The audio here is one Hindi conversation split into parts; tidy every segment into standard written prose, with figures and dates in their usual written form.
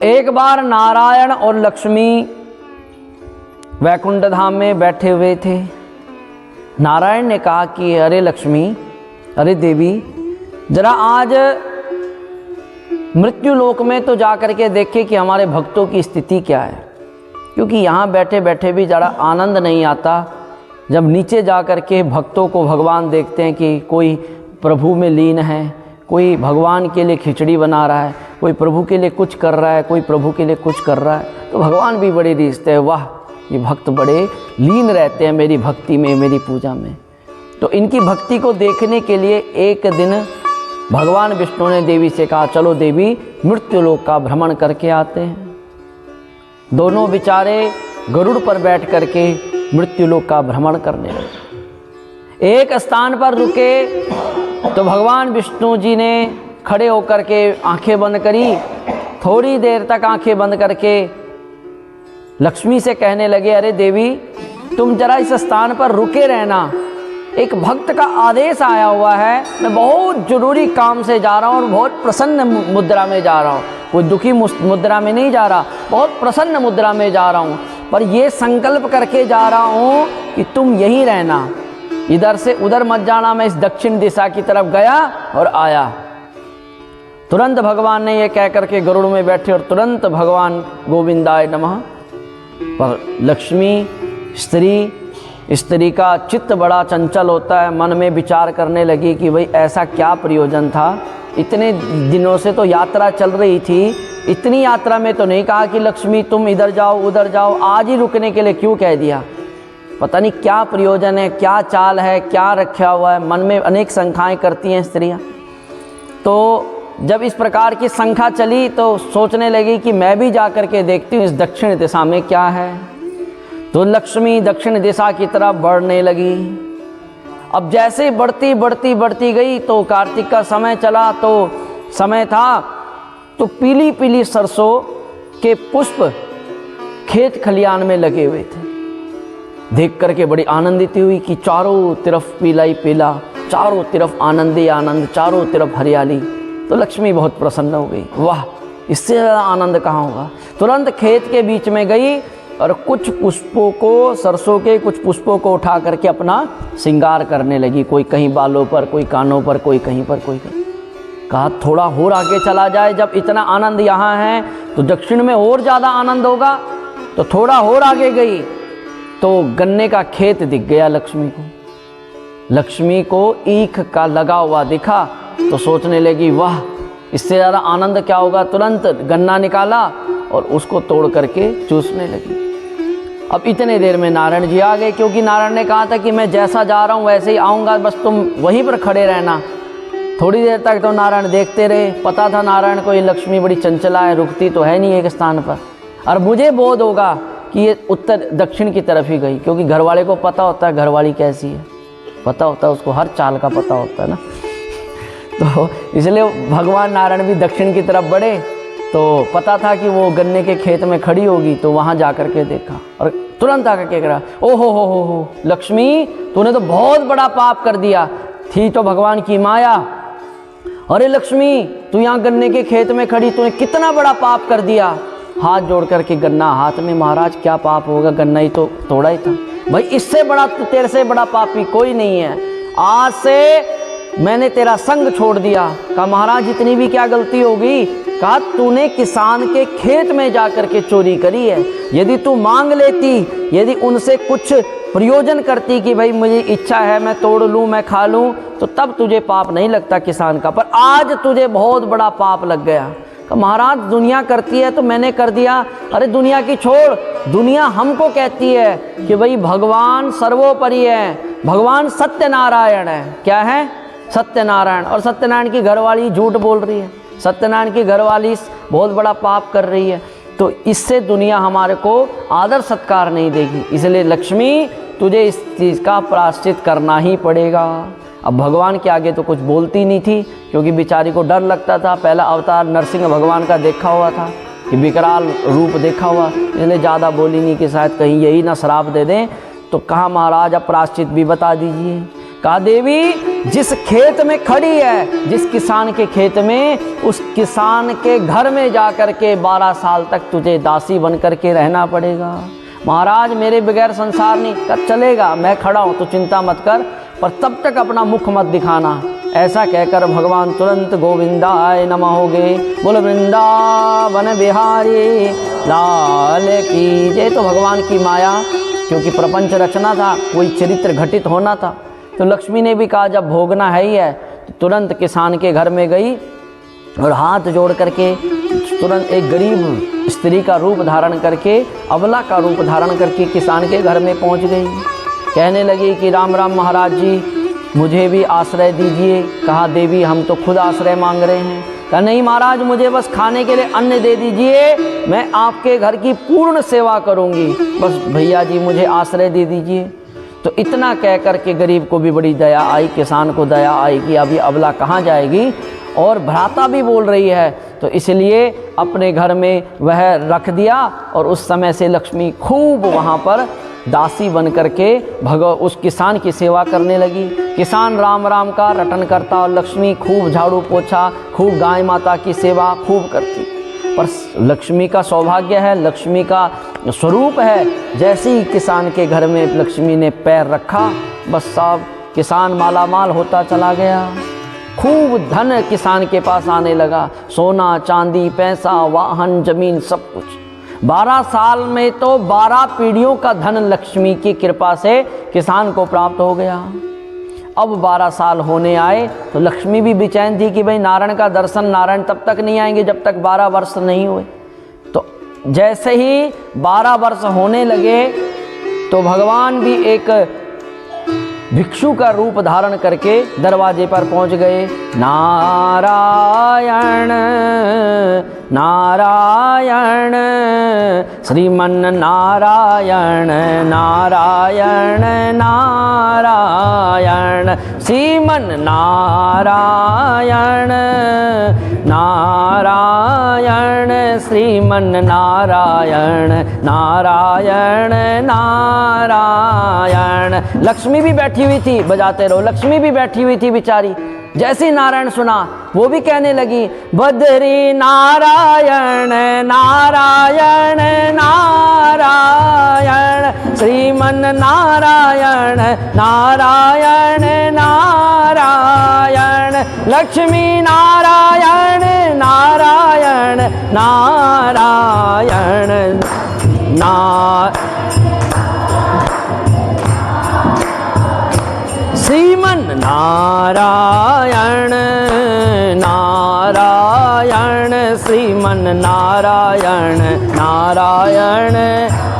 एक बार नारायण और लक्ष्मी वैकुंठ धाम में बैठे हुए थे। नारायण ने कहा कि अरे लक्ष्मी, अरे देवी, जरा आज मृत्यु लोक में तो जा करके देखे कि हमारे भक्तों की स्थिति क्या है, क्योंकि यहाँ बैठे बैठे भी ज़रा आनंद नहीं आता जब नीचे जा कर के भक्तों को भगवान देखते हैं कि कोई प्रभु में लीन है, कोई भगवान के लिए खिचड़ी बना रहा है, कोई प्रभु के लिए कुछ कर रहा है, कोई प्रभु के लिए कुछ कर रहा है, तो भगवान भी बड़े रिश्ते हैं, वाह ये भक्त बड़े लीन रहते हैं मेरी भक्ति में, मेरी पूजा में। तो इनकी भक्ति को देखने के लिए एक दिन भगवान विष्णु ने देवी से कहा, चलो देवी मृत्यु लोक का भ्रमण करके आते हैं। दोनों बेचारे गरुड़ पर बैठ करके मृत्यु लोक का भ्रमण करने लगे। एक स्थान पर रुके तो भगवान विष्णु जी ने खड़े होकर के आंखें बंद करी। थोड़ी देर तक आंखें बंद करके लक्ष्मी से कहने लगे, अरे देवी तुम जरा इस स्थान पर रुके रहना, एक भक्त का आदेश आया हुआ है, मैं बहुत जरूरी काम से जा रहा हूँ और बहुत प्रसन्न मुद्रा में जा रहा हूँ, कोई दुखी मुद्रा में नहीं जा रहा, बहुत प्रसन्न मुद्रा में जा रहा हूँ, पर ये संकल्प करके जा रहा हूँ कि तुम यहीं रहना, इधर से उधर मत जाना। मैं इस दक्षिण दिशा की तरफ गया और आया। तुरंत भगवान ने ये कह करके गरुड़ में बैठे और तुरंत भगवान गोविंदाय नमः। पर लक्ष्मी स्त्री का चित्त बड़ा चंचल होता है, मन में विचार करने लगी कि भाई ऐसा क्या प्रयोजन था, इतने दिनों से तो यात्रा चल रही थी, इतनी यात्रा में तो नहीं कहा कि लक्ष्मी तुम इधर जाओ उधर जाओ, आज ही रुकने के लिए क्यों कह दिया, पता नहीं क्या प्रयोजन है, क्या चाल है, क्या रखा हुआ है। मन में अनेक शंकाएं करती हैं स्त्रियां। तो जब इस प्रकार की शंका चली तो सोचने लगी कि मैं भी जा कर के देखती हूँ इस दक्षिण दिशा में क्या है। तो लक्ष्मी दक्षिण दिशा की तरफ बढ़ने लगी। अब जैसे बढ़ती बढ़ती बढ़ती गई तो कार्तिक का समय चला, तो समय था तो पीली पीली सरसों के पुष्प खेत खलियान में लगे हुए थे। देख करके बड़ी आनंदित हुई कि चारों तरफ पीला ही पीला, चारों तरफ आनंद ही आनंद, चारों तरफ हरियाली। तो लक्ष्मी बहुत प्रसन्न हो गई, वाह इससे ज़्यादा आनंद कहाँ होगा। तुरंत खेत के बीच में गई और कुछ पुष्पों को, सरसों के कुछ पुष्पों को उठा करके अपना श्रृंगार करने लगी, कोई कहीं बालों पर, कोई कानों पर, कोई कहीं पर, कोई कहीं। कहा थोड़ा और आगे चला जाए, जब इतना आनंद यहाँ है तो दक्षिण में और ज़्यादा आनंद होगा। तो थोड़ा और आगे गई तो गन्ने का खेत दिख गया लक्ष्मी को। लक्ष्मी को ईख का लगा हुआ दिखा तो सोचने लगी, वाह इससे ज़्यादा आनंद क्या होगा। तुरंत गन्ना निकाला और उसको तोड़ करके चूसने लगी। अब इतने देर में नारायण जी आ गए, क्योंकि नारायण ने कहा था कि मैं जैसा जा रहा हूँ वैसे ही आऊँगा, बस तुम वहीं पर खड़े रहना। थोड़ी देर तक तो नारायण देखते रहे। पता था नारायण को ये लक्ष्मी बड़ी चंचला है, रुकती तो है नहीं एक स्थान पर, और मुझे बोध होगा कि ये उत्तर दक्षिण की तरफ ही गई, क्योंकि घरवाले को पता होता है घरवाली कैसी है, पता होता है उसको, हर चाल का पता होता है ना। तो इसलिए भगवान नारायण भी दक्षिण की तरफ बढ़े। तो पता था कि वो गन्ने के खेत में खड़ी होगी, तो वहाँ जा कर के देखा और तुरंत आकर के कहा, ओ हो लक्ष्मी तूने तो बहुत बड़ा पाप कर दिया। थी तो भगवान की माया, अरे लक्ष्मी तू यहाँ गन्ने के खेत में खड़ी, तूने कितना बड़ा पाप कर दिया। हाथ जोड़ करके गन्ना हाथ में, महाराज क्या पाप होगा, गन्ना ही तो तोड़ा ही था। भाई इससे बड़ा, तेरे से बड़ा पापी कोई नहीं है, आज से मैंने तेरा संग छोड़ दिया। कहा महाराज इतनी भी क्या गलती होगी। कहा तूने किसान के खेत में जाकर के चोरी करी है, यदि तू मांग लेती, यदि उनसे कुछ प्रयोजन करती कि भाई मुझे इच्छा है मैं तोड़ लूँ, मैं खा लूँ, तो तब तुझे पाप नहीं लगता किसान का, पर आज तुझे बहुत बड़ा पाप लग गया। महाराज दुनिया करती है तो मैंने कर दिया। अरे दुनिया की छोड़, दुनिया हमको कहती है कि भाई भगवान सर्वोपरि है, भगवान सत्यनारायण है। क्या है? सत्यनारायण। और सत्यनारायण की घरवाली झूठ बोल रही है, सत्यनारायण की घरवाली बहुत बड़ा पाप कर रही है, तो इससे दुनिया हमारे को आदर सत्कार नहीं देगी। इसलिए लक्ष्मी तुझे इस चीज़ का प्रायश्चित करना ही पड़ेगा। अब भगवान के आगे तो कुछ बोलती नहीं थी, क्योंकि बेचारी को डर लगता था। पहला अवतार नरसिंह भगवान का देखा हुआ था कि विकराल रूप देखा हुआ, इसलिए ज़्यादा बोली नहीं कि शायद कहीं यही ना श्राप दे दें। तो कहा महाराज अब प्रायश्चित भी बता दीजिए। कहा देवी जिस खेत में खड़ी है, जिस किसान के खेत में, उस किसान के घर में जाकर के 12 साल तक तुझे दासी बन करके रहना पड़ेगा। महाराज मेरे बगैर संसार नहीं। कहा चलेगा, मैं खड़ा हूँ, तो चिंता मत कर, पर तब तक अपना मुख मत दिखाना। ऐसा कहकर भगवान तुरंत गोविंदाय नमः हो गए। बोल वृंदावन बिहारी लाल की जय। तो भगवान की माया, क्योंकि प्रपंच रचना था, कोई चरित्र घटित होना था, तो लक्ष्मी ने भी कहा जब भोगना है ही है, तो तुरंत किसान के घर में गई और हाथ जोड़ करके तुरंत एक गरीब स्त्री का रूप धारण करके, अबला का रूप धारण करके किसान के घर में पहुंच गई। कहने लगी कि राम राम महाराज जी, मुझे भी आश्रय दीजिए। कहा देवी हम तो खुद आश्रय मांग रहे हैं। कहा नहीं महाराज, मुझे बस खाने के लिए अन्न दे दीजिए, मैं आपके घर की पूर्ण सेवा करूंगी, बस भैया जी मुझे आश्रय दे दीजिए। तो इतना कह कर के गरीब को भी बड़ी दया आई, किसान को दया आई कि अभी अबला कहाँ जाएगी, और भ्राता भी बोल रही है, तो इसलिए अपने घर में वह रख दिया। और उस समय से लक्ष्मी खूब वहाँ पर दासी बन करके उस किसान की सेवा करने लगी। किसान राम राम का रटन करता और लक्ष्मी खूब झाड़ू पोछा, खूब गाय माता की सेवा खूब करती। पर लक्ष्मी का सौभाग्य है, लक्ष्मी का स्वरूप है, जैसे ही किसान के घर में लक्ष्मी ने पैर रखा, बस सब किसान मालामाल होता चला गया। खूब धन किसान के पास आने लगा, सोना चांदी पैसा वाहन जमीन सब कुछ। 12 साल में तो 12 पीढ़ियों का धन लक्ष्मी की कृपा से किसान को प्राप्त हो गया। अब 12 साल होने आए तो लक्ष्मी भी बेचैन थी कि भाई नारायण का दर्शन, नारायण तब तक नहीं आएंगे जब तक 12 वर्ष नहीं हुए। तो जैसे ही 12 वर्ष होने लगे तो भगवान भी एक भिक्षु का रूप धारण करके दरवाजे पर पहुंच गए। नारायण नारायण श्रीमन नारायण नारायण नारायण श्रीमन नारायण नारायण श्रीमन नारायण नारायण नारायण। लक्ष्मी भी बैठी हुई थी, बजाते रहो, लक्ष्मी भी बैठी हुई थी बेचारी। जैसे ही नारायण सुना वो भी कहने लगी बद्री नारायण नारायण नारायण श्रीमन नारायण नारायण नारायण लक्ष्मी नारायण नारायण नारायण श्रीमन नारायण नारायण श्रीमन नारायण नारायण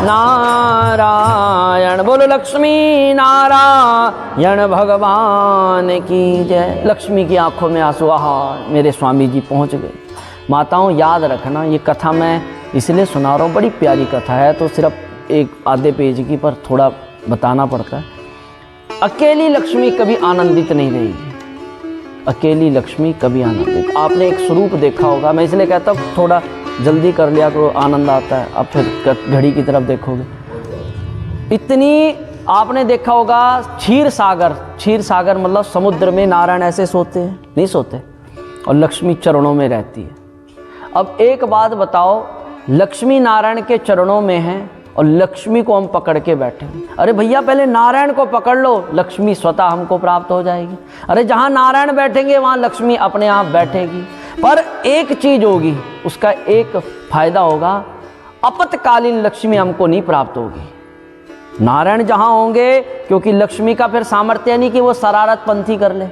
नारायण। बोलो लक्ष्मी नारायण भगवान की जय। लक्ष्मी की आंखों में आंसू, आहा मेरे स्वामी जी पहुंच गए। माताओं याद रखना, ये कथा मैं इसलिए सुना रहा हूँ, बड़ी प्यारी कथा है, तो सिर्फ एक आधे पेज की, पर थोड़ा बताना पड़ता है। अकेली लक्ष्मी कभी आनंदित नहीं रहेगी, अकेली लक्ष्मी कभी आनंदित। आपने एक स्वरूप देखा होगा, मैं इसलिए कहता हूँ थोड़ा जल्दी कर लिया करो, आनंद आता है। अब फिर घड़ी की तरफ देखोगे, इतनी आपने देखा होगा क्षीर सागर, क्षीर सागर मतलब समुद्र में नारायण ऐसे सोते हैं, नहीं सोते, और लक्ष्मी चरणों में रहती है। अब एक बात बताओ, लक्ष्मी नारायण के चरणों में है और लक्ष्मी को हम पकड़ के बैठे। अरे भैया पहले नारायण को पकड़ लो, लक्ष्मी स्वतः हमको प्राप्त हो जाएगी। अरे जहाँ नारायण बैठेंगे वहाँ लक्ष्मी अपने आप बैठेगी। पर एक चीज होगी, उसका एक फायदा होगा, आपत्कालीन लक्ष्मी हमको नहीं प्राप्त होगी। नारायण जहाँ होंगे, क्योंकि लक्ष्मी का फिर सामर्थ्य नहीं कि वो शरारत पंथी कर ले,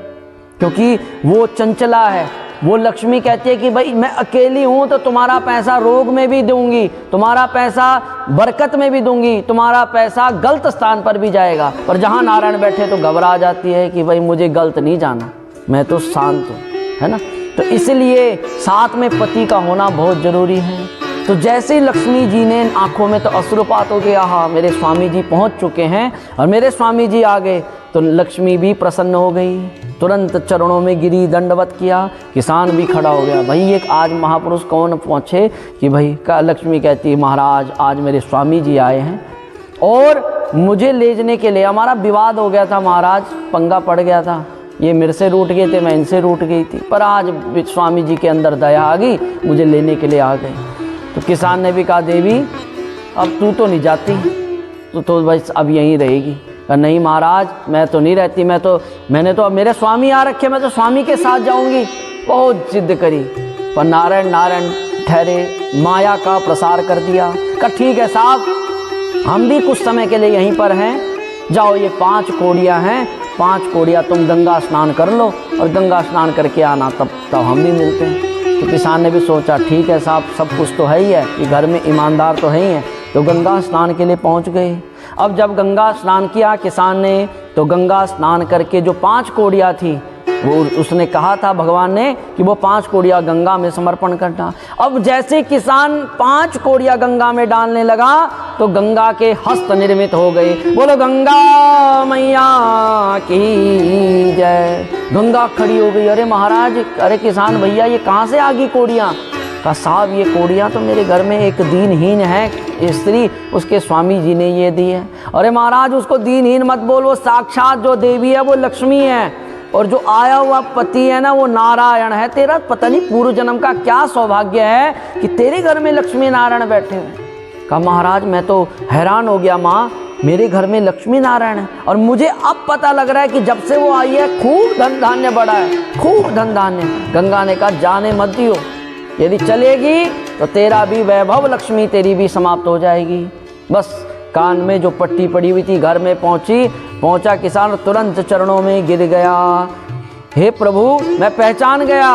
क्योंकि वो चंचला है। वो लक्ष्मी कहती है कि भाई मैं अकेली हूँ तो तुम्हारा पैसा रोग में भी दूंगी, तुम्हारा पैसा बरकत में भी दूंगी, तुम्हारा पैसा गलत स्थान पर भी जाएगा। पर जहाँ नारायण बैठे तो घबरा जाती है कि भाई मुझे गलत नहीं जाना, मैं तो शांत हूँ, है ना। तो इसलिए साथ में पति का होना बहुत जरूरी है। तो जैसे ही लक्ष्मी जी ने आंखों में तो अश्रुपात हो गया, हाँ मेरे स्वामी जी पहुँच चुके हैं और मेरे स्वामी जी आ गए, तो लक्ष्मी भी प्रसन्न हो गई, तुरंत चरणों में गिरी, दंडवत किया। किसान भी खड़ा हो गया, भाई एक आज महापुरुष कौन पहुँचे कि भाई का। लक्ष्मी कहती महाराज आज मेरे स्वामी जी आए हैं और मुझे ले जाने के लिए, हमारा विवाद हो गया था महाराज, पंगा पड़ गया था, ये मेरे से रूठ गए थे, मैं इनसे रूठ गई थी, पर आज स्वामी जी के अंदर दया आ गई, मुझे लेने के लिए आ गए। तो किसान ने भी कहा देवी अब तू तो नहीं जाती, तू तो बस अब यहीं रहेगी। कहा नहीं महाराज मैं तो नहीं रहती, मैंने तो अब मेरे स्वामी आ रखे, मैं तो स्वामी के साथ जाऊंगी। बहुत जिद करी, पर नारायण नारायण ठहरे, माया का प्रसार कर दिया। कहा ठीक है साहब, हम भी कुछ समय के लिए यहीं पर हैं, जाओ ये 5 कोड़ियाँ हैं, 5 कोड़ियाँ तुम गंगा स्नान कर लो और गंगा स्नान करके आना, तब हम भी मिलते हैं। तो किसान ने भी सोचा ठीक है साहब, सब कुछ तो है ही है, ये घर में ईमानदार तो है ही है। तो गंगा स्नान के लिए पहुंच गए। अब जब गंगा स्नान किया किसान ने, तो गंगा स्नान करके जो 5 कोड़ियाँ थी वो उसने कहा था भगवान ने कि वो 5 कोड़ियाँ गंगा में समर्पण करना। अब जैसे किसान 5 कोड़ियाँ गंगा में डालने लगा तो गंगा के हस्त निर्मित हो गए। बोलो गंगा मैया की जय। गंगा खड़ी हो गई। अरे महाराज, अरे किसान भैया ये कहाँ से आ गई कोड़ियाँ? कहा साहब ये कोड़ियाँ तो मेरे घर में एक दीनहीन है स्त्री, उसके स्वामी जी ने ये दी है। अरे महाराज उसको दीनहीन मत बोल, वो साक्षात जो देवी है वो लक्ष्मी है, और जो आया हुआ पति है ना वो नारायण है। तेरा पता नहीं पूर्व जन्म का क्या सौभाग्य है कि तेरे घर में लक्ष्मी नारायण बैठे हुए। कहा महाराज मैं तो हैरान हो गया माँ, मेरे घर में लक्ष्मी नारायण है और मुझे अब पता लग रहा है कि जब से वो आई है खूब धन धान्य बढ़ा है, खूब धन धान्य। गंगा ने कहा जाने मत दियो, यदि चलेगी तो तेरा भी वैभव, लक्ष्मी तेरी भी समाप्त हो जाएगी। बस कान में जो पट्टी पड़ी हुई थी, घर में पहुंचा किसान, तुरंत चरणों में गिर गया। हे प्रभु मैं पहचान गया,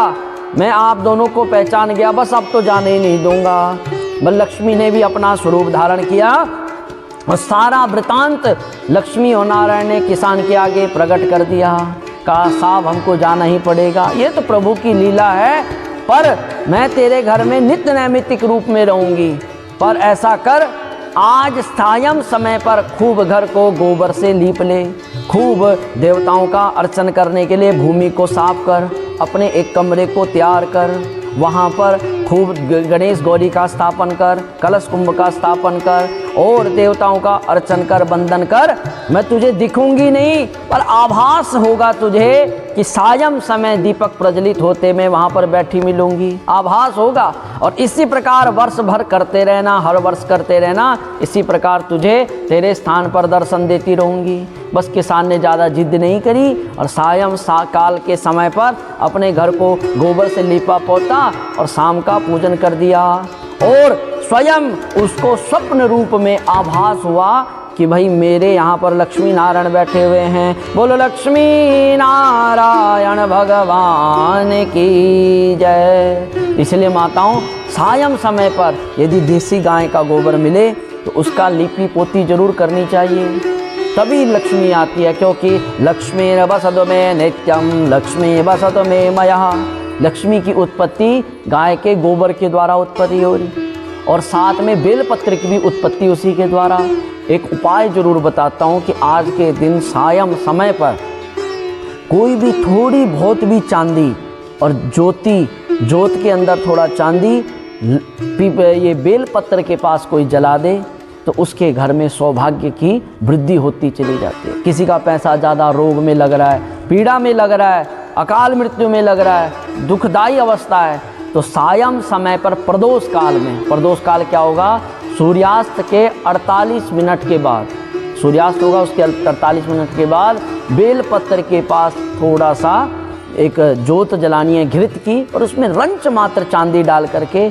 मैं आप दोनों को पहचान गया, बस अब तो जाने ही नहीं दूंगा। बस लक्ष्मी ने भी अपना स्वरूप धारण किया और सारा वृतांत लक्ष्मी और नारायण ने किसान के आगे प्रकट कर दिया। कहा साहब हमको जाना ही पड़ेगा, ये तो प्रभु की लीला है, पर मैं तेरे घर में नित्य नैमित्तिक रूप में रहूंगी। पर ऐसा कर, आज सायं समय पर खूब घर को गोबर से लीप ले, खूब देवताओं का अर्चन करने के लिए भूमि को साफ कर, अपने एक कमरे को तैयार कर, वहाँ पर खूब गणेश गौरी का स्थापन कर, कलश कुंभ का स्थापन कर और देवताओं का अर्चन कर, वंदन कर। मैं तुझे दिखूंगी नहीं पर आभास होगा तुझे कि सायं समय दीपक प्रज्वलित होते मैं वहाँ पर बैठी मिलूंगी, आभास होगा। और इसी प्रकार वर्ष भर करते रहना, हर वर्ष करते रहना, इसी प्रकार तुझे तेरे स्थान पर दर्शन देती रहूंगी। बस किसान ने ज़्यादा जिद नहीं करी और सायं काल के समय पर अपने घर को गोबर से लीपा पोता और शाम का पूजन कर दिया। और स्वयं उसको स्वप्न रूप में आभास हुआ कि भाई मेरे यहाँ पर लक्ष्मी नारायण बैठे हुए हैं। बोलो लक्ष्मी नारायण भगवान की जय। इसलिए माताओं सायं समय पर यदि देसी गाय का गोबर मिले तो उसका लिपि पोती जरूर करनी चाहिए, तभी लक्ष्मी आती है। क्योंकि लक्ष्मी वसतु में नित्यम, लक्ष्मी वसतु में मया। लक्ष्मी की उत्पत्ति गाय के गोबर के द्वारा उत्पत्ति हो रही, और साथ में बेलपत्र की भी उत्पत्ति उसी के द्वारा। एक उपाय जरूर बताता हूँ कि आज के दिन सायं समय पर कोई भी थोड़ी बहुत भी चांदी और जोत के अंदर थोड़ा चांदी ये बेलपत्र के पास कोई जला दे तो उसके घर में सौभाग्य की वृद्धि होती चली जाती है। किसी का पैसा ज़्यादा रोग में लग रहा है, पीड़ा में लग रहा है, अकाल मृत्यु में लग रहा है, दुखदायी अवस्था है, तो सायं समय पर प्रदोष काल में, प्रदोष काल क्या होगा, सूर्यास्त के 48 मिनट के बाद, सूर्यास्त होगा उसके 48 मिनट के बाद बेलपत्र के पास थोड़ा सा एक जोत जलानी है घृत की, और उसमें रंच मात्र चांदी डाल करके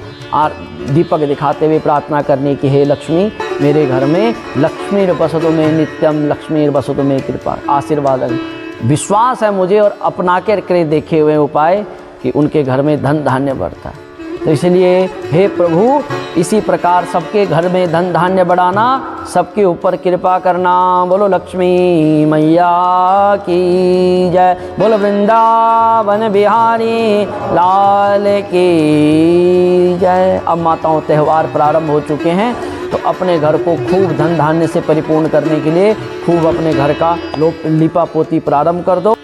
दीपक दिखाते हुए प्रार्थना करने की, हे लक्ष्मी मेरे घर में लक्ष्मी वसतु में नित्यम, लक्ष्मी वसतु में कृपा, आशीर्वाद। विश्वास है मुझे और अपना के देखे हुए उपाय कि उनके घर में धन धान्य बढ़ता है। तो इसलिए हे प्रभु इसी प्रकार सबके घर में धन धान्य बढ़ाना, सबके ऊपर कृपा करना। बोलो लक्ष्मी मैया की जय। बोलो वृंदावन बिहारी लाल की जय। अब माताओं त्यौहार प्रारंभ हो चुके हैं, तो अपने घर को खूब धन धान्य से परिपूर्ण करने के लिए खूब अपने घर का लिपा पोती प्रारंभ कर दो।